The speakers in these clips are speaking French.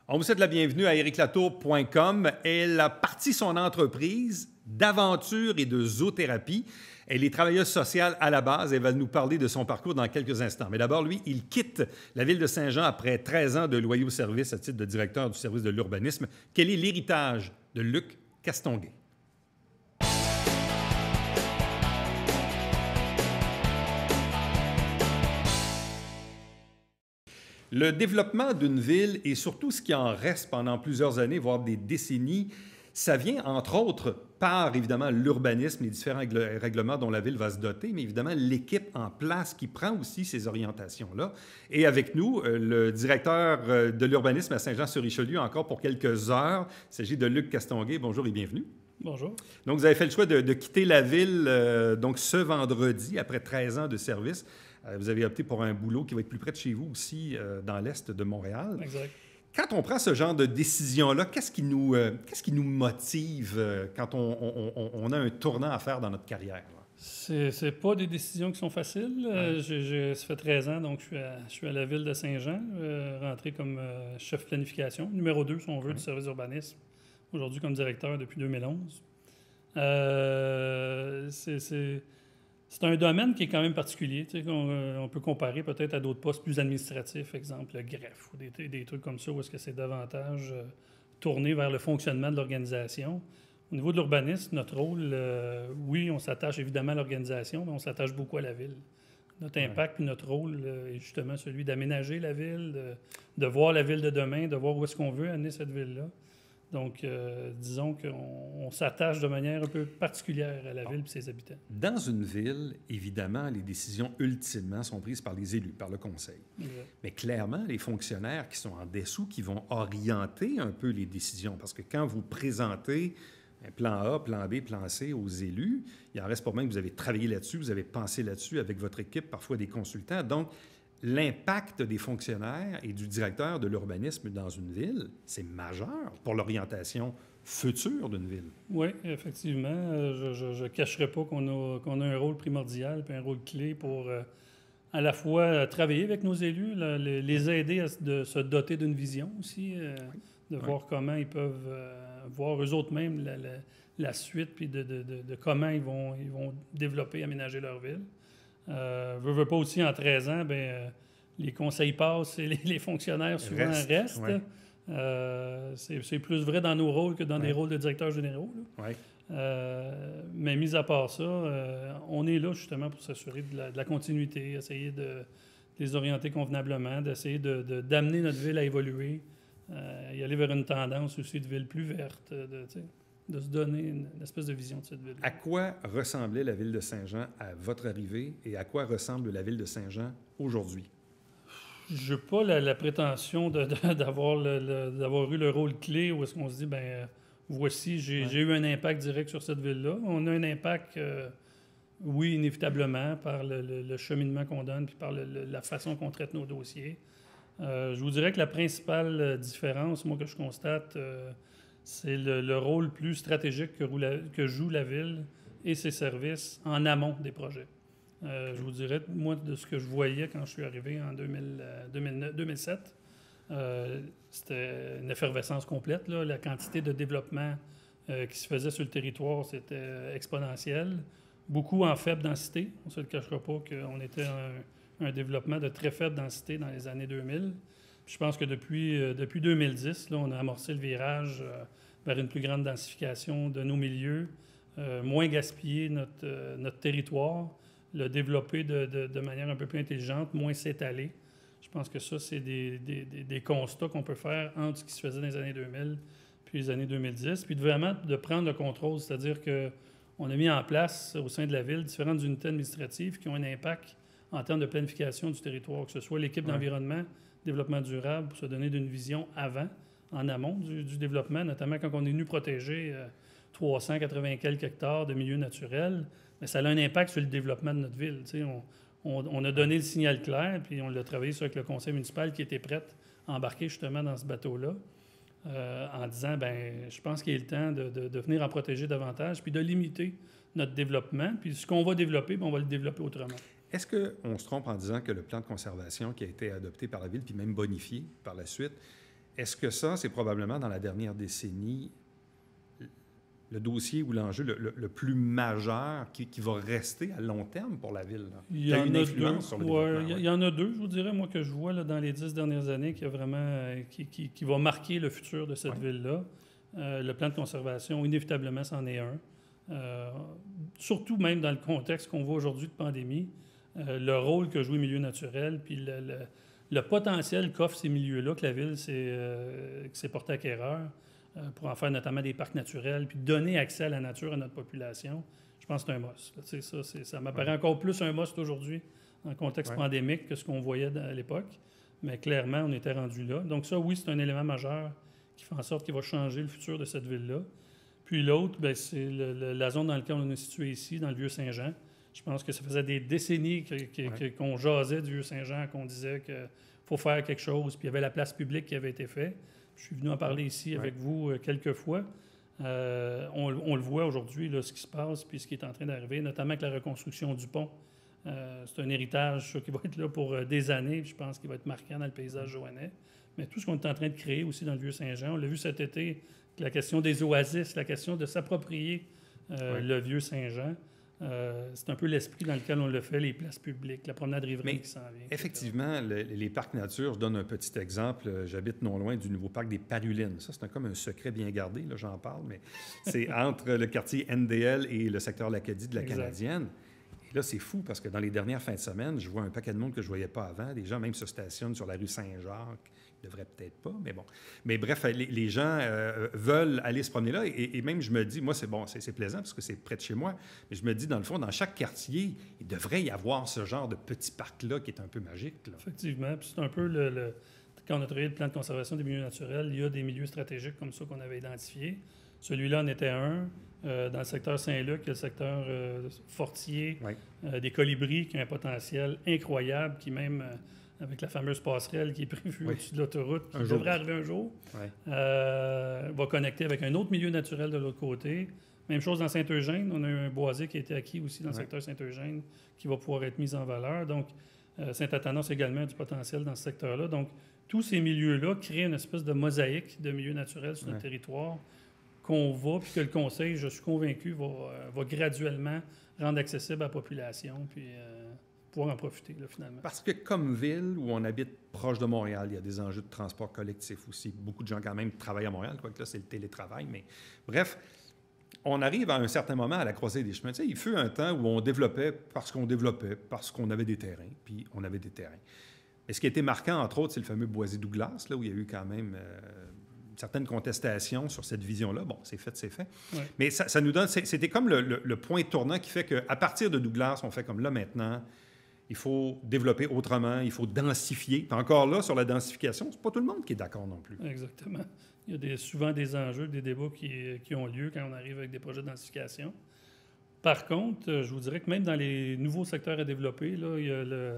On vous souhaite la bienvenue à ericlatour.com. Elle a parti son entreprise d'aventure et de zoothérapie. Elle est travailleuse sociale à la base. Elle va nous parler de son parcours dans quelques instants. Mais d'abord, lui, il quitte la ville de Saint-Jean après 13 ans de loyaux services à titre de directeur du service de l'urbanisme. Quel est l'héritage de Luc Castonguay? Le développement d'une ville et surtout ce qui en reste pendant plusieurs années, voire des décennies, ça vient entre autres par évidemment l'urbanisme, les différents règlements dont la ville va se doter, mais évidemment l'équipe en place qui prend aussi ces orientations-là. Et avec nous, le directeur de l'urbanisme à Saint-Jean-sur-Richelieu encore pour quelques heures. Il s'agit de Luc Castonguay. Bonjour et bienvenue. Bonjour. Donc, vous avez fait le choix de quitter la ville donc ce vendredi, après 13 ans de service. Vous avez opté pour un boulot qui va être plus près de chez vous aussi, dans l'est de Montréal. Exact. Quand on prend ce genre de décision-là, qu'est-ce qui nous motive quand on a un tournant à faire dans notre carrière? C'est pas des décisions qui sont faciles. Ça fait 13 ans, donc je suis à la ville de Saint-Jean, rentré comme chef planification, numéro 2, si on veut, du service d'urbanisme. Aujourd'hui comme directeur depuis 2011. C'est un domaine qui est quand même particulier. Tu sais, on peut comparer peut-être à d'autres postes plus administratifs, exemple le greffe ou des trucs comme ça, où est-ce que c'est davantage tourné vers le fonctionnement de l'organisation. Au niveau de l'urbanisme, notre rôle, oui, on s'attache évidemment à l'organisation, mais on s'attache beaucoup à la ville. Notre impact puis notre rôle est justement celui d'aménager la ville, de voir la ville de demain, de voir où est-ce qu'on veut amener cette ville-là. Donc, disons qu'on s'attache de manière un peu particulière à la ville et ses habitants. Dans une ville, évidemment, les décisions ultimement sont prises par les élus, par le conseil. Exact. Mais clairement, les fonctionnaires qui sont en dessous, qui vont orienter un peu les décisions. Parce que quand vous présentez un plan A, plan B, plan C aux élus, il en reste pas mal que vous avez travaillé là-dessus, vous avez pensé là-dessus avec votre équipe, parfois des consultants. Donc, l'impact des fonctionnaires et du directeur de l'urbanisme dans une ville, c'est majeur pour l'orientation future d'une ville. Oui, effectivement. Je ne cacherai pas qu'on a un rôle primordial et un rôle clé pour à la fois travailler avec nos élus, les aider à se doter d'une vision aussi, de voir comment ils peuvent voir eux autres même la suite puis de comment ils vont développer, aménager leur ville. Veux pas aussi en 13 ans, les conseils passent et les fonctionnaires souvent restent. Ouais. C'est plus vrai dans nos rôles que dans des rôles de directeurs généraux. Ouais. Mais mis à part ça, on est là justement pour s'assurer de la continuité, essayer de les orienter convenablement, d'essayer d'amener notre ville à évoluer, y aller vers une tendance aussi de ville plus verte, de se donner une espèce de vision de cette ville. À quoi ressemblait la ville de Saint-Jean à votre arrivée et à quoi ressemble la ville de Saint-Jean aujourd'hui? Je n'ai pas la prétention d'avoir eu le rôle clé où est-ce qu'on se dit, voici, j'ai eu un impact direct sur cette ville-là. On a un impact, oui, inévitablement, par le cheminement qu'on donne puis par la façon qu'on traite nos dossiers. Je vous dirais que la principale différence, moi, que je constate, c'est le rôle plus stratégique que joue la ville et ses services en amont des projets. Je vous dirais, moi, de ce que je voyais quand je suis arrivé en 2007, c'était une effervescence complète. Là. La quantité de développement qui se faisait sur le territoire, c'était exponentiel. Beaucoup en faible densité. On ne se le cachera pas qu'on était un développement de très faible densité dans les années 2000. Puis je pense que depuis 2010, là, on a amorcé le virage vers une plus grande densification de nos milieux, moins gaspiller notre territoire, le développer de manière un peu plus intelligente, moins s'étaler. Je pense que ça, c'est des constats qu'on peut faire entre ce qui se faisait dans les années 2000 puis les années 2010, puis vraiment de prendre le contrôle, c'est-à-dire qu'on a mis en place au sein de la ville différentes unités administratives qui ont un impact en termes de planification du territoire, que ce soit l'équipe d'environnement, développement durable, pour se donner d'une vision en amont du développement, notamment quand on est venu protéger 380 quelques hectares de milieux naturels, mais ça a un impact sur le développement de notre ville. On a donné le signal clair, puis on l'a travaillé avec le conseil municipal qui était prêt à embarquer justement dans ce bateau-là, en disant, je pense qu'il est le temps de venir en protéger davantage, puis de limiter notre développement. Puis ce qu'on va développer, on va le développer autrement. Est-ce qu'on se trompe en disant que le plan de conservation qui a été adopté par la Ville, puis même bonifié par la suite, est-ce que ça, c'est probablement dans la dernière décennie le dossier ou l'enjeu le plus majeur qui va rester à long terme pour la ville? Là? Il y a en une a influence sur le développement. il y en a deux, je vous dirais, moi, que je vois là, dans les 10 dernières années, qui a vraiment, qui va marquer le futur de cette ville-là. Le plan de conservation, inévitablement, c'en est un. Surtout même dans le contexte qu'on voit aujourd'hui de pandémie, le rôle que joue le milieu naturel, puis le potentiel qu'offrent ces milieux-là, que la ville s'est portée acquéreur, pour en faire notamment des parcs naturels, puis donner accès à la nature à notre population, je pense que c'est un must. Ça m'apparaît encore plus un must aujourd'hui, dans le contexte pandémique, que ce qu'on voyait à l'époque. Mais clairement, on était rendu là. Donc ça, oui, c'est un élément majeur qui fait en sorte qu'il va changer le futur de cette ville-là. Puis l'autre, bien, c'est la zone dans laquelle on est situé ici, dans le Vieux-Saint-Jean. Je pense que ça faisait des décennies qu'on jasait du Vieux-Saint-Jean, qu'on disait qu'il faut faire quelque chose, puis il y avait la place publique qui avait été faite. Je suis venu en parler ici avec vous quelques fois. On le voit aujourd'hui, là, ce qui se passe, puis ce qui est en train d'arriver, notamment avec la reconstruction du pont. C'est un héritage qui va être là pour des années, puis je pense qu'il va être marquant dans le paysage joannais. Mais tout ce qu'on est en train de créer aussi dans le Vieux-Saint-Jean, on l'a vu cet été, la question des oasis, la question de s'approprier le Vieux-Saint-Jean. C'est un peu l'esprit dans lequel on le fait, les places publiques, la promenade riveraine qui s'en vient. Effectivement, les parcs nature, je donne un petit exemple. J'habite non loin du nouveau parc des Parulines. Ça, c'est comme un secret bien gardé, là, j'en parle, mais c'est entre le quartier NDL et le secteur l'Acadie de la Canadienne. Et là, c'est fou parce que dans les dernières fins de semaine, je vois un paquet de monde que je ne voyais pas avant. Des gens même se stationnent sur la rue Saint-Jacques. Ils ne devraient peut-être pas, mais bon. Mais bref, les gens veulent aller se promener là. Et même, je me dis, moi, c'est plaisant parce que c'est près de chez moi. Mais je me dis, dans le fond, dans chaque quartier, il devrait y avoir ce genre de petit parc-là qui est un peu magique. Là. Effectivement. Puis c'est un peu quand on a travaillé le plan de conservation des milieux naturels, il y a des milieux stratégiques comme ça qu'on avait identifiés. Celui-là en était un. Dans le secteur Saint-Luc, il y a le secteur Fortier, des colibris qui ont un potentiel incroyable, qui même, avec la fameuse passerelle qui est prévue au-dessus de l'autoroute, qui devrait arriver un jour, va connecter avec un autre milieu naturel de l'autre côté. Même chose dans Saint-Eugène. On a eu un boisé qui a été acquis aussi dans le secteur Saint-Eugène, qui va pouvoir être mis en valeur. Donc, Saint-Athanas également a du potentiel dans ce secteur-là. Donc, tous ces milieux-là créent une espèce de mosaïque de milieux naturels sur notre territoire qu'on va, puis que le Conseil, je suis convaincu, va graduellement rendre accessible à la population, puis pouvoir en profiter, là, finalement. Parce que comme ville où on habite proche de Montréal, il y a des enjeux de transport collectif aussi. Beaucoup de gens quand même travaillent à Montréal, quoique là, c'est le télétravail, mais bref, on arrive à un certain moment à la croisée des chemins. Tu sais, il fut un temps où on développait, parce qu'on avait des terrains, puis on avait des terrains. Et ce qui a été marquant, entre autres, c'est le fameux Boisé-Douglas, là, où il y a eu quand même certaines contestations sur cette vision-là. Bon, c'est fait, c'est fait. Ouais. Mais ça nous donne... C'était comme le point tournant qui fait qu'à partir de Douglas, on fait comme là maintenant, il faut développer autrement, il faut densifier. Puis encore là, sur la densification, c'est pas tout le monde qui est d'accord non plus. Exactement. Il y a souvent des enjeux, des débats qui ont lieu quand on arrive avec des projets de densification. Par contre, je vous dirais que même dans les nouveaux secteurs à développer, là, il y a le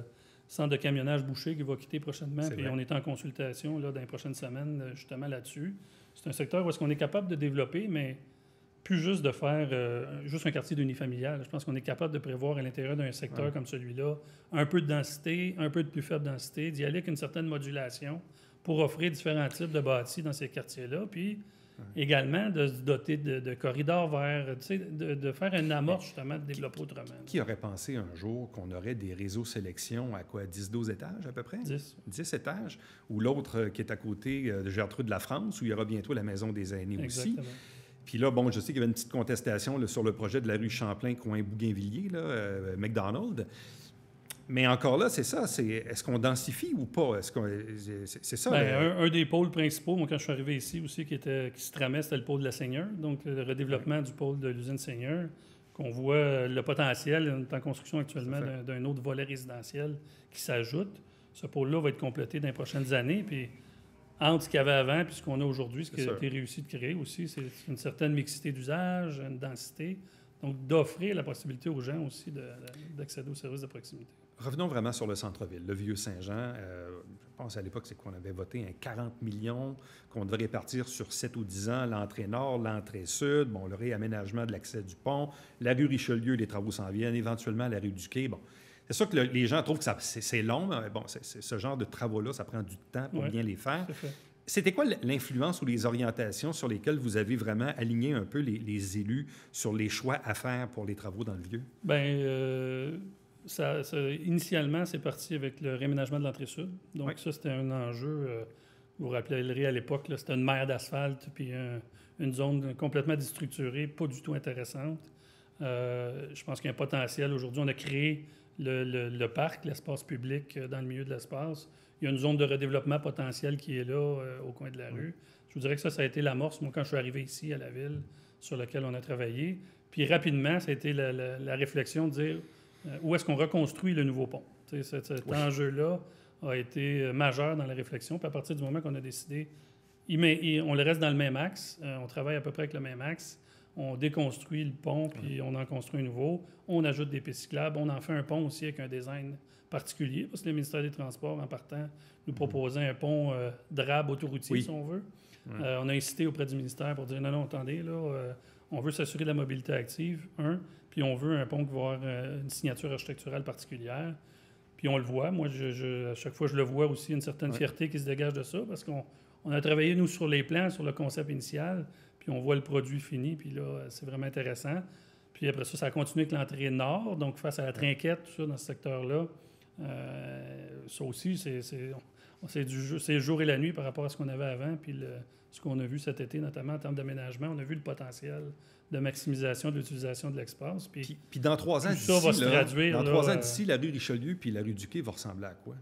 centre de camionnage Boucher qui va quitter prochainement, puis on est en consultation là, dans les prochaines semaines justement là-dessus. C'est un secteur où est-ce qu'on est capable de développer, mais plus juste de faire juste un quartier d'unifamilial. Je pense qu'on est capable de prévoir à l'intérieur d'un secteur comme celui-là un peu de densité, un peu de plus faible densité, d'y aller avec une certaine modulation pour offrir différents types de bâtis dans ces quartiers-là, puis également de se doter de corridors verts, de faire une amorce justement de développer autrement. Qui aurait pensé un jour qu'on aurait des réseaux sélection à quoi, 10-12 étages à peu près? 10 étages. Ou l'autre qui est à côté de Gertrude La France, où il y aura bientôt la Maison des aînés aussi. Puis là, bon, je sais qu'il y avait une petite contestation là, sur le projet de la rue Champlain, coin Bougainvilliers, là, McDonald. Mais encore là, c'est ça. Est-ce qu'on densifie ou pas? C'est ça. Bien, un des pôles principaux, moi, quand je suis arrivé ici aussi, qui se tramait, c'était le pôle de la Seigneur. Donc, le redéveloppement du pôle de l'usine Seigneur, qu'on voit le potentiel, on est en construction actuellement d'un autre volet résidentiel qui s'ajoute. Ce pôle-là va être complété dans les prochaines années. Puis, entre ce qu'il y avait avant et ce qu'on a aujourd'hui, ce qui a été réussi de créer aussi, c'est une certaine mixité d'usage, une densité. Donc, d'offrir la possibilité aux gens aussi d'accéder aux services de proximité. Revenons vraiment sur le centre-ville, le Vieux-Saint-Jean. Je pense à l'époque, c'est qu'on avait voté un 40 millions qu'on devrait répartir sur 7 ou 10 ans, l'entrée nord, l'entrée sud, bon, le réaménagement de l'accès du pont, la rue Richelieu, les travaux s'en viennent, éventuellement la rue du Quai. Bon, c'est sûr que les gens trouvent que c'est long, mais bon, ce genre de travaux-là, ça prend du temps pour bien les faire. C'était quoi l'influence ou les orientations sur lesquelles vous avez vraiment aligné un peu les élus sur les choix à faire pour les travaux dans le Vieux? Bien, initialement, c'est parti avec le réaménagement de l'entrée sud. Donc, ça, c'était un enjeu. Vous vous rappellerez à l'époque, c'était une mer d'asphalte, puis une zone complètement déstructurée, pas du tout intéressante. Je pense qu'il y a un potentiel. Aujourd'hui, on a créé le parc, l'espace public dans le milieu de l'espace. Il y a une zone de redéveloppement potentiel qui est là, au coin de la rue. Je vous dirais que ça a été l'amorce, moi, quand je suis arrivé ici à la ville, sur laquelle on a travaillé. Puis rapidement, ça a été la réflexion de dire où est-ce qu'on reconstruit le nouveau pont. Cet enjeu-là a été majeur dans la réflexion. Puis à partir du moment qu'on a décidé, on le reste dans le même axe, on travaille à peu près avec le même axe, on déconstruit le pont, puis on en construit un nouveau, on ajoute des pistes cyclables, on en fait un pont aussi avec un design particulier, parce que le ministère des Transports, en partant, nous proposait un pont drabe autoroutier, si on veut. On a incité auprès du ministère pour dire non, attendez, là, on veut s'assurer de la mobilité active, puis on veut un pont qui va avoir une signature architecturale particulière. Puis on le voit. Moi, à chaque fois, je le vois aussi, une certaine fierté qui se dégage de ça, parce qu'on a travaillé, nous, sur les plans, sur le concept initial, puis on voit le produit fini, puis là, c'est vraiment intéressant. Puis après ça, ça a continué avec l'entrée nord, donc face à la trinquette, tout ça, dans ce secteur-là. Ça aussi, c'est le jour et la nuit par rapport à ce qu'on avait avant, puis ce qu'on a vu cet été, notamment en termes d'aménagement. On a vu le potentiel de maximisation de l'utilisation de l'espace. Puis dans 3 ans d'ici, ça va se traduire. Dans 3 ans d'ici, la rue Richelieu puis la rue du Quai vont ressembler à quoi?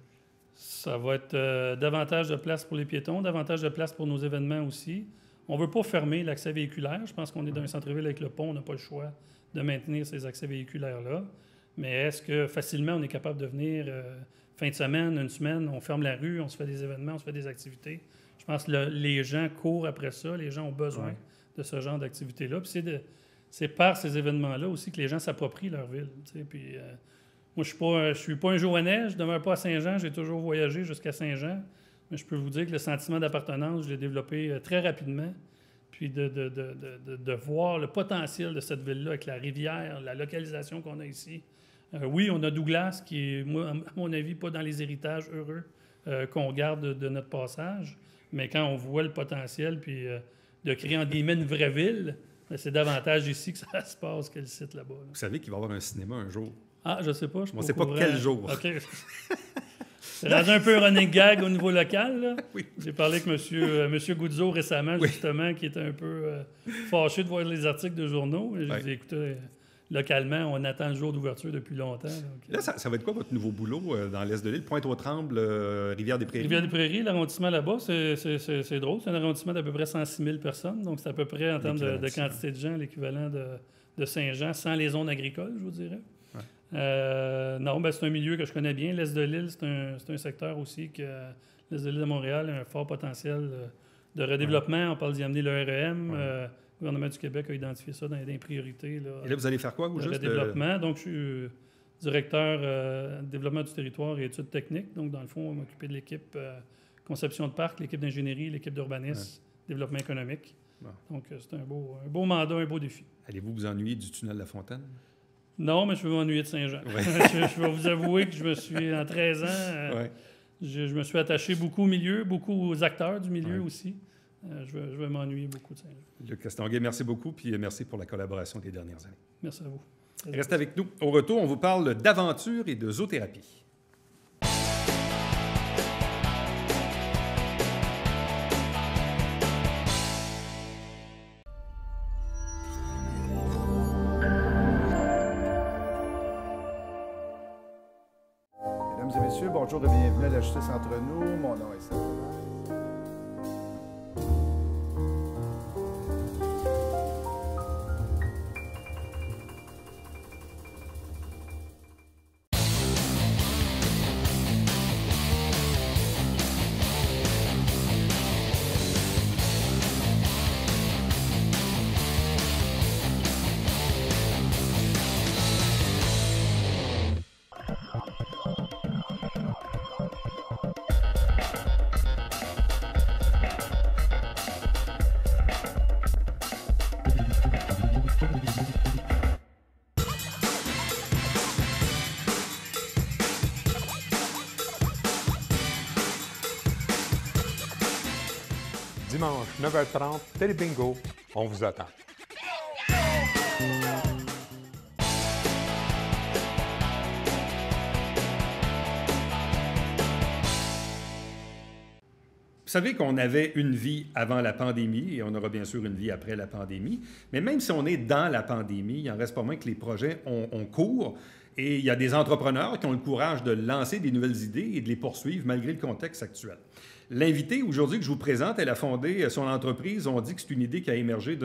Ça va être davantage de place pour les piétons, davantage de place pour nos événements aussi. On ne veut pas fermer l'accès véhiculaire. Je pense qu'on est dans un centre-ville avec le pont, on n'a pas le choix de maintenir ces accès véhiculaires-là. Mais est-ce que facilement on est capable de venir fin de semaine, une semaine, on ferme la rue, on se fait des événements, on se fait des activités? Je pense que les gens courent après ça, les gens ont besoin de ce genre d'activité-là. Puis c'est par ces événements-là aussi que les gens s'approprient leur ville. Puis moi, je suis pas un Joannais, je ne demeure pas à Saint-Jean, j'ai toujours voyagé jusqu'à Saint-Jean. Mais je peux vous dire que le sentiment d'appartenance, je l'ai développé très rapidement. Puis de voir le potentiel de cette ville-là avec la rivière, la localisation qu'on a ici. Oui, on a Douglas, qui est, moi, à mon avis, pas dans les héritages heureux qu'on garde de notre passage. Mais quand on voit le potentiel, puis de créer en guillemets une vraie ville, c'est davantage ici que ça se passe que le site là-bas. Là. Vous savez qu'il va y avoir un cinéma un jour. Ah, je sais pas. On ne sait pas quel jour. OK. C'est rendu un peu running gag au niveau local. Là. Oui. J'ai parlé avec M. Goudzo récemment, justement, qui était un peu fâché de voir les articles de journaux. J'ai dit, écoutez, localement, on attend le jour d'ouverture depuis longtemps. Donc, là, ça va être quoi votre nouveau boulot dans l'est de l'île? Pointe-aux-Trembles, Rivière-des-Prairies? Rivière-des-Prairies, l'arrondissement là-bas, c'est drôle. C'est un arrondissement d'à peu près 106 000 personnes. Donc, c'est à peu près, en termes de quantité de gens, l'équivalent de Saint-Jean, sans les zones agricoles, je vous dirais. Non, c'est un milieu que je connais bien. L'Est de l'île, c'est un secteur aussi que l'Est de l'île de Montréal a un fort potentiel de redéveloppement. On parle d'y amener le REM. Le gouvernement du Québec a identifié ça dans les priorités. Là, et là, vous allez faire quoi, vous, juste? Redéveloppement. Donc, je suis directeur développement du territoire et études techniques. Donc, dans le fond, on va m'occuper de l'équipe conception de parc, l'équipe d'ingénierie, l'équipe d'urbanisme, développement économique. Donc, c'est un beau mandat, un beau défi. Allez-vous vous ennuyer du tunnel de la Fontaine? Non, mais je vais m'ennuyer de Saint-Jean. Je vais vous avouer que je me suis, en 13 ans, je me suis attaché beaucoup au milieu, beaucoup aux acteurs du milieu aussi. Je vais m'ennuyer beaucoup de Saint-Jean. Luc Castonguay, merci beaucoup, puis merci pour la collaboration des dernières années. Merci à vous. Restez avec nous. Au retour, on vous parle d'aventure et de zoothérapie. Mesdames et messieurs, bonjour et bienvenue à la Justice entre nous. Mon nom est Samuel. dimanche 9h30, Télé Bingo, on vous attend. Vous savez qu'on avait une vie avant la pandémie et on aura bien sûr une vie après la pandémie. Mais même si on est dans la pandémie, il n'en reste pas moins que les projets ont cours. Et il y a des entrepreneurs qui ont le courage de lancer des nouvelles idées et de les poursuivre malgré le contexte actuel. L'invitée aujourd'hui que je vous présente, elle a fondé son entreprise. On dit que c'est une idée qui a émergé,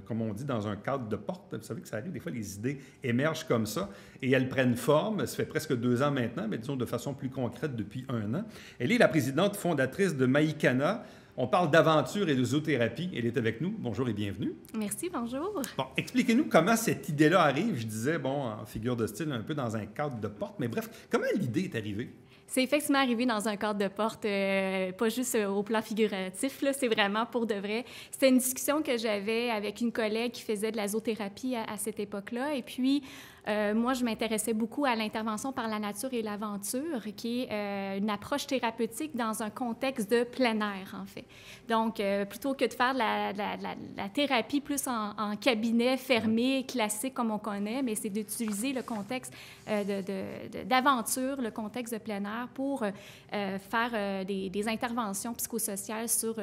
comme on dit, dans un cadre de porte. Vous savez que ça arrive, des fois, les idées émergent comme ça et elles prennent forme. Ça fait presque 2 ans maintenant, mais disons de façon plus concrète depuis 1 an. Elle est la présidente fondatrice de Maïkana. On parle d'aventure et de zoothérapie. Elle est avec nous. Bonjour et bienvenue. Merci, bonjour. Bon, expliquez-nous comment cette idée-là arrive. Je disais, bon, en figure de style, un peu dans un cadre de porte, mais bref, comment l'idée est arrivée? C'est effectivement arrivé dans un cadre de porte, pas juste au plan figuratif, là, c'est vraiment pour de vrai. C'était une discussion que j'avais avec une collègue qui faisait de la zoothérapie à cette époque-là. Et puis, moi, je m'intéressais beaucoup à l'intervention par la nature et l'aventure, qui est une approche thérapeutique dans un contexte de plein air, en fait. Donc, plutôt que de faire de la thérapie plus en cabinet fermé, classique comme on connaît, mais c'est d'utiliser le contexte d'aventure, le contexte de plein air pour faire des interventions psychosociales sur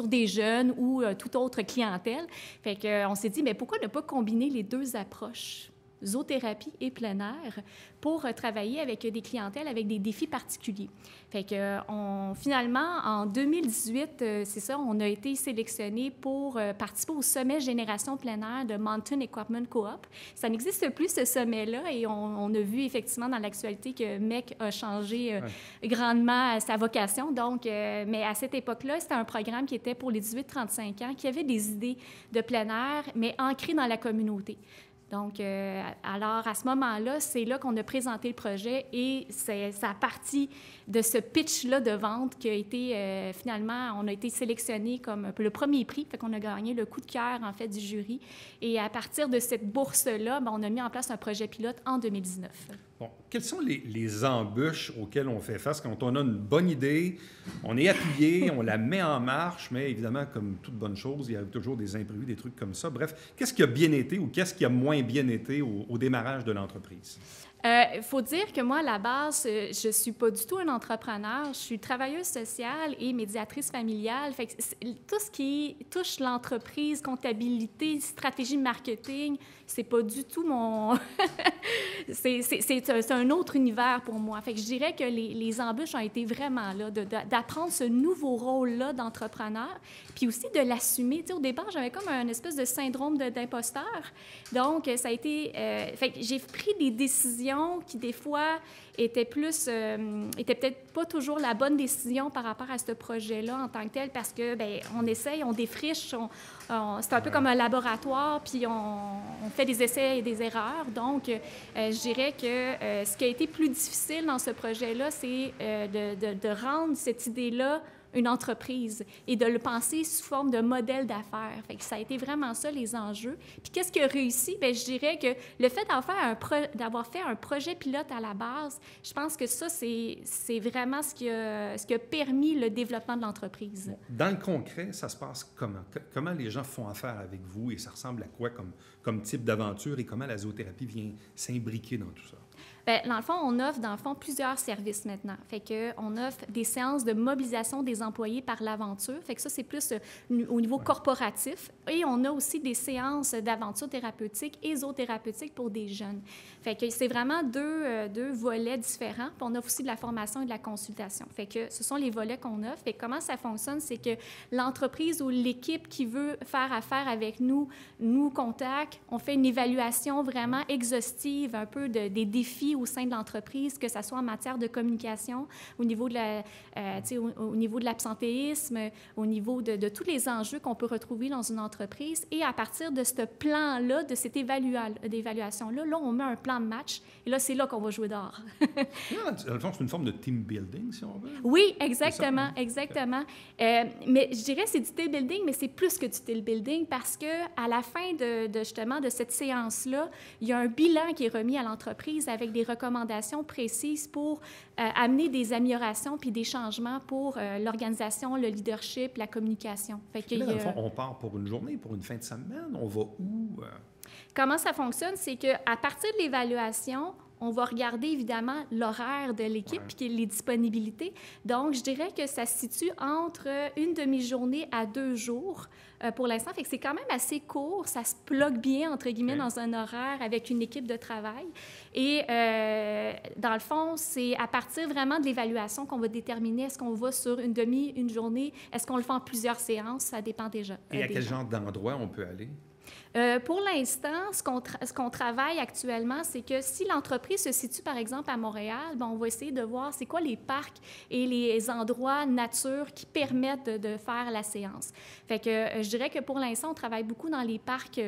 des jeunes ou toute autre clientèle. Fait qu'on s'est dit, mais pourquoi ne pas combiner les 2 approches? Zoothérapie et plein air, pour travailler avec des clientèles avec des défis particuliers. Fait que finalement, en 2018, c'est ça, on a été sélectionné pour participer au sommet Génération plein air de Mountain Equipment Co-op. Ça n'existe plus, ce sommet-là, et on a vu effectivement dans l'actualité que MEC a changé grandement sa vocation. Donc, mais à cette époque-là, c'était un programme qui était pour les 18-35 ans, qui avait des idées de plein air, mais ancrées dans la communauté. Donc, alors, à ce moment-là, c'est là qu'on a présenté le projet et c'est à partir de ce pitch-là de vente qu'a été, finalement, on a été sélectionné comme le premier prix, fait qu'on a gagné le coup de cœur, en fait, du jury. Et à partir de cette bourse-là, bien, on a mis en place un projet pilote en 2019. Bon, quelles sont les embûches auxquelles on fait face quand on a une bonne idée, on est appuyé, on la met en marche, mais évidemment, comme toute bonne chose, il y a toujours des imprévus, des trucs comme ça. Bref, qu'est-ce qui a bien été ou qu'est-ce qui a moins bien été au démarrage de l'entreprise? Il faut dire que moi, à la base, je ne suis pas du tout un entrepreneur. Je suis travailleuse sociale et médiatrice familiale. Fait que tout ce qui touche l'entreprise, comptabilité, stratégie marketing, c'est pas du tout mon... c'est un autre univers pour moi. Fait que je dirais que les embûches ont été vraiment là, d'apprendre ce nouveau rôle-là d'entrepreneur, puis aussi de l'assumer. Tu sais, au départ, j'avais comme un espèce de syndrome d'imposteur. Donc, ça a été... fait que j'ai pris des décisions qui, des fois, étaient peut-être pas toujours la bonne décision par rapport à ce projet-là en tant que tel, parce que, bien, on essaye, on défriche, c'est un peu comme un laboratoire, puis on fait des essais et des erreurs. Donc, je dirais que ce qui a été plus difficile dans ce projet-là, c'est de rendre cette idée-là une entreprise et de le penser sous forme de modèle d'affaires. Fait que ça a été vraiment ça, les enjeux. Puis qu'est-ce qui a réussi? Bien, je dirais que le fait d'avoir fait un projet pilote à la base, je pense que ça, c'est vraiment ce qui a permis le développement de l'entreprise. Dans le concret, ça se passe comment? Comment les gens font affaire avec vous et ça ressemble à quoi comme type d'aventure et comment la zoothérapie vient s'imbriquer dans tout ça? Bien, dans le fond, on offre, plusieurs services maintenant. Fait qu'on offre des séances de mobilisation des employés par l'aventure. Fait que ça, c'est plus au niveau corporatif. Et on a aussi des séances d'aventure thérapeutique et zoothérapeutique pour des jeunes. Fait que c'est vraiment deux volets différents. Puis on offre aussi de la formation et de la consultation. Fait que ce sont les volets qu'on offre. Et comment ça fonctionne, c'est que l'entreprise ou l'équipe qui veut faire affaire avec nous contacte. On fait une évaluation vraiment exhaustive, un peu des défis au sein de l'entreprise, que ce soit en matière de communication, au niveau de au niveau de l'absentéisme, au niveau de tous les enjeux qu'on peut retrouver dans une entreprise. Et à partir de ce plan-là, de cette évaluation-là, là, on met un plan de match. Et là, c'est là qu'on va jouer dehors. Dans le fond, c'est une forme de team building, si on veut. Oui, exactement, exactement. Mais je dirais que c'est du team building, mais c'est plus que du team building parce qu'à la fin justement de cette séance-là, il y a un bilan qui est remis à l'entreprise avec des des recommandations précises pour amener des améliorations puis des changements pour l'organisation, le leadership, la communication. Fait que, là, dans le fond, on part pour une journée, pour une fin de semaine, on va où? Comment ça fonctionne? C'est qu'à partir de l'évaluation, on va regarder évidemment l'horaire de l'équipe et les disponibilités. Donc, je dirais que ça se situe entre une demi-journée à 2 jours pour l'instant. Fait que c'est quand même assez court. Ça se plug bien, entre guillemets, dans un horaire avec une équipe de travail. Et dans le fond, c'est à partir vraiment de l'évaluation qu'on va déterminer est-ce qu'on va sur une journée, est-ce qu'on le fait en plusieurs séances. Ça dépend déjà. Et à quel genre d'endroit on peut aller? Pour l'instant, ce qu'on travaille actuellement, c'est que si l'entreprise se situe, par exemple, à Montréal, on va essayer de voir c'est quoi les parcs et les endroits nature qui permettent de faire la séance. Fait que je dirais que pour l'instant, on travaille beaucoup dans les parcs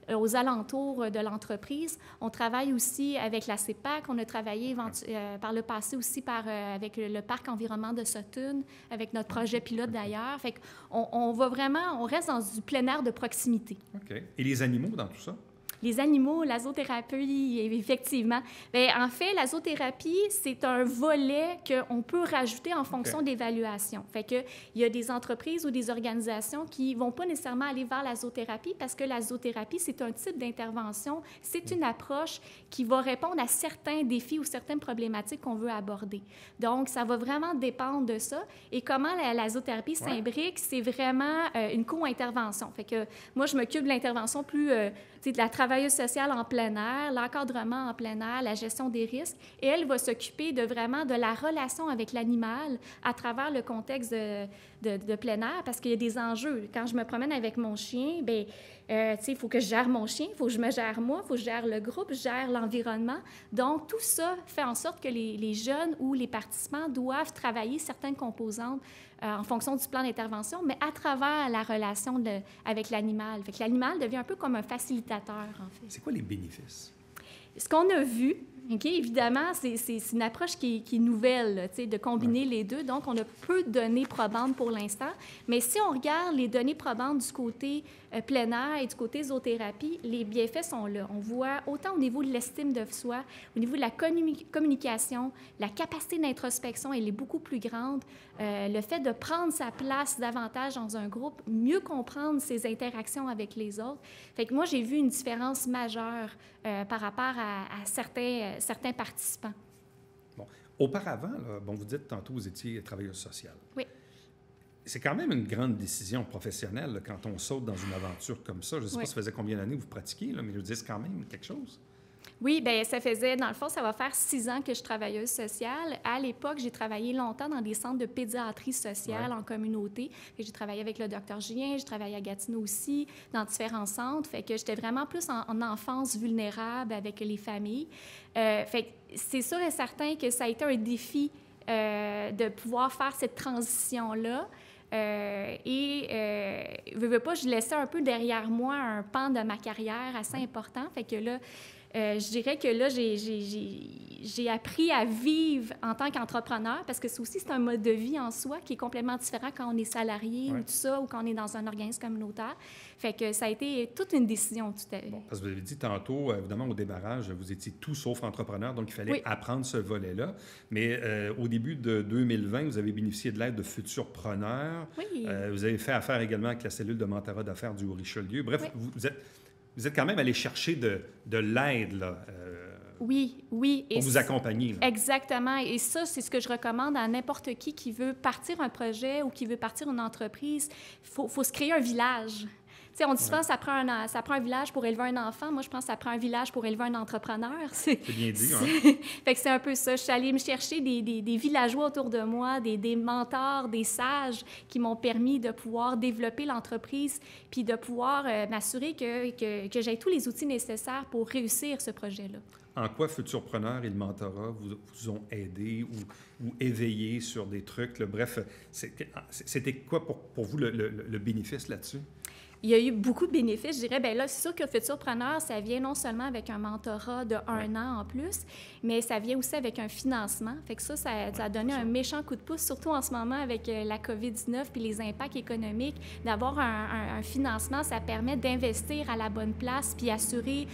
aux alentours de l'entreprise. On travaille aussi avec la CEPAC. On a travaillé par le passé aussi avec le parc environnement de Sutton, avec notre projet pilote d'ailleurs. Fait qu'on va vraiment, on reste dans du plein air de proximité. OK. Et les animaux dans tout ça? Les animaux, la zoothérapie, effectivement. Bien, en fait, la zoothérapie, c'est un volet qu'on peut rajouter en fonction de l'évaluation. Fait que il y a des entreprises ou des organisations qui vont pas nécessairement aller vers la zoothérapie parce que la zoothérapie, c'est un type d'intervention, c'est une approche qui va répondre à certains défis ou certaines problématiques qu'on veut aborder. Donc, ça va vraiment dépendre de ça. Et comment la zoothérapie s'imbrique, c'est vraiment une co-intervention. Fait que moi, je m'occupe de l'intervention plus... de la travailleuse sociale en plein air, l'encadrement en plein air, la gestion des risques. Et elle va s'occuper vraiment de la relation avec l'animal à travers le contexte de plein air, parce qu'il y a des enjeux. Quand je me promène avec mon chien, bien, il faut que je gère mon chien, il faut que je me gère moi, il faut que je gère le groupe, je gère l'environnement. Donc, tout ça fait en sorte que les jeunes ou les participants doivent travailler certaines composantes en fonction du plan d'intervention, mais à travers la relation avec l'animal. Fait que l'animal devient un peu comme un facilitateur, en fait. C'est quoi les bénéfices? Ce qu'on a vu, évidemment, c'est une approche qui est nouvelle, là, de combiner les deux. Donc, on a peu de données probantes pour l'instant. Mais si on regarde les données probantes du côté plein air et du côté zoothérapie, les bienfaits sont là. On voit autant au niveau de l'estime de soi, au niveau de la communication, la capacité d'introspection, elle est beaucoup plus grande. Le fait de prendre sa place davantage dans un groupe, mieux comprendre ses interactions avec les autres. Fait que moi, j'ai vu une différence majeure par rapport à certains participants. Bon. Auparavant, là, vous dites tantôt vous étiez travailleuse sociale. Oui. C'est quand même une grande décision professionnelle là, quand on saute dans une aventure comme ça. Je ne sais pas ça faisait combien d'années vous pratiquiez, là, mais je veux dire, c'est quand même quelque chose. Oui, bien, ça faisait, dans le fond, ça va faire 6 ans que je suis travailleuse sociale. À l'époque, j'ai travaillé longtemps dans des centres de pédiatrie sociale en communauté. J'ai travaillé avec le Dr Julien, j'ai travaillé à Gatineau aussi, dans différents centres. Fait que j'étais vraiment plus en enfance vulnérable avec les familles. Fait que c'est sûr et certain que ça a été un défi de pouvoir faire cette transition-là. Veux pas, je laissais un peu derrière moi un pan de ma carrière assez important. Fait que là, je dirais que là, j'ai appris à vivre en tant qu'entrepreneur parce que c'est un mode de vie en soi qui est complètement différent quand on est salarié ou tout ça, ou quand on est dans un organisme communautaire. Fait que ça a été toute une décision. Bon, parce que vous avez dit tantôt, évidemment, au démarrage, vous étiez tout sauf entrepreneur, donc il fallait apprendre ce volet-là. Mais au début de 2020, vous avez bénéficié de l'aide de Futurpreneurs. Oui. Vous avez fait affaire également avec la cellule de mentorat d'affaires du Haut-Richelieu. Bref, vous êtes quand même allé chercher de l'aide, là. Oui. Pour vous accompagner. Là. Exactement. Et ça, c'est ce que je recommande à n'importe qui veut partir un projet ou qui veut partir une entreprise. Il faut se créer un village. Tu sais, on dit souvent ça prend un village pour élever un enfant. Moi, je pense que ça prend un village pour élever un entrepreneur. C'est bien dit, hein? Fait que c'est un peu ça. Je suis allée me chercher des villageois autour de moi, des mentors, des sages qui m'ont permis de pouvoir développer l'entreprise puis de pouvoir m'assurer que j'ai tous les outils nécessaires pour réussir ce projet-là. En quoi Futurpreneurs et le mentorat vous ont aidé ou éveillé sur des trucs? Là? Bref, c'était quoi pour vous le bénéfice là-dessus? il y a eu beaucoup de bénéfices. Je dirais, bien là, c'est sûr que Futurpreneur, ça vient non seulement avec un mentorat de 1 an en plus, mais ça vient aussi avec un financement. Fait que ça a donné un méchant coup de pouce, surtout en ce moment avec la COVID-19 puis les impacts économiques. D'avoir un financement, ça permet d'investir à la bonne place puis assurer,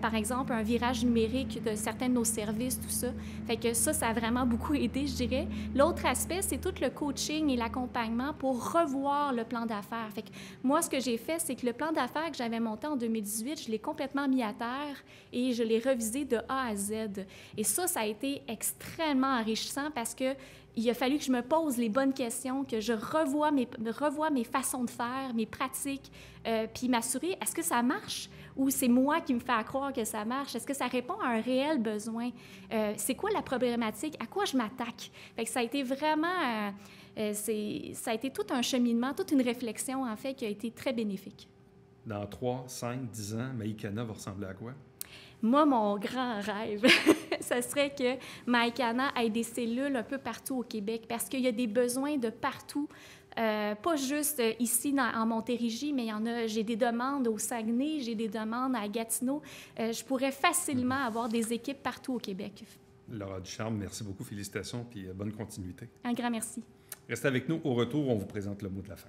par exemple, un virage numérique de certains de nos services, tout ça. Fait que ça a vraiment beaucoup aidé, je dirais. L'autre aspect, c'est tout le coaching et l'accompagnement pour revoir le plan d'affaires. Fait que moi, ce que j'ai fait, c'est que le plan d'affaires que j'avais monté en 2018, je l'ai complètement mis à terre et je l'ai revisé de A à Z. Et ça a été extrêmement enrichissant parce que il a fallu que je me pose les bonnes questions, que je revoie mes façons de faire, mes pratiques, puis m'assurer, est-ce que ça marche ou c'est moi qui me fais croire que ça marche? Est-ce que ça répond à un réel besoin? C'est quoi la problématique? À quoi je m'attaque? Fait que ça a été vraiment... ça a été tout un cheminement, toute une réflexion, en fait, qui a été très bénéfique. Dans 3, 5, 10 ans, Mahikana va ressembler à quoi? Moi, mon grand rêve, ce serait que Mahikana ait des cellules un peu partout au Québec parce qu'il y a des besoins de partout. Pas juste ici en Montérégie, mais j'ai des demandes au Saguenay, j'ai des demandes à Gatineau. Je pourrais facilement avoir des équipes partout au Québec. Laura Ducharme, merci beaucoup, félicitations, puis bonne continuité. Un grand merci. Restez avec nous. Au retour, on vous présente le mot de la fin.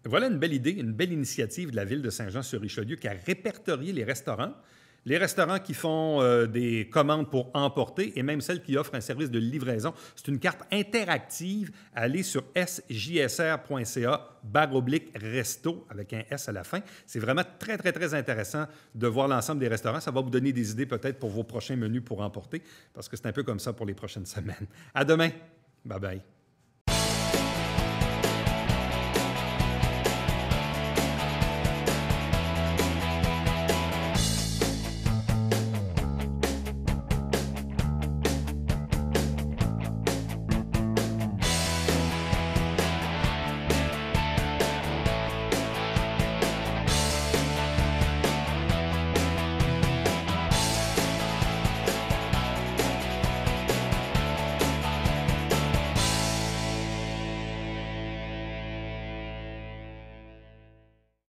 Voilà une belle idée, une belle initiative de la Ville de Saint-Jean-sur-Richelieu qui a répertorié les restaurants qui font des commandes pour emporter et même celles qui offrent un service de livraison. C'est une carte interactive. Allez sur sjsr.ca/resto avec un S à la fin. C'est vraiment très, très, très intéressant de voir l'ensemble des restaurants. Ça va vous donner des idées peut-être pour vos prochains menus pour emporter parce que c'est un peu comme ça pour les prochaines semaines. À demain. Bye-bye.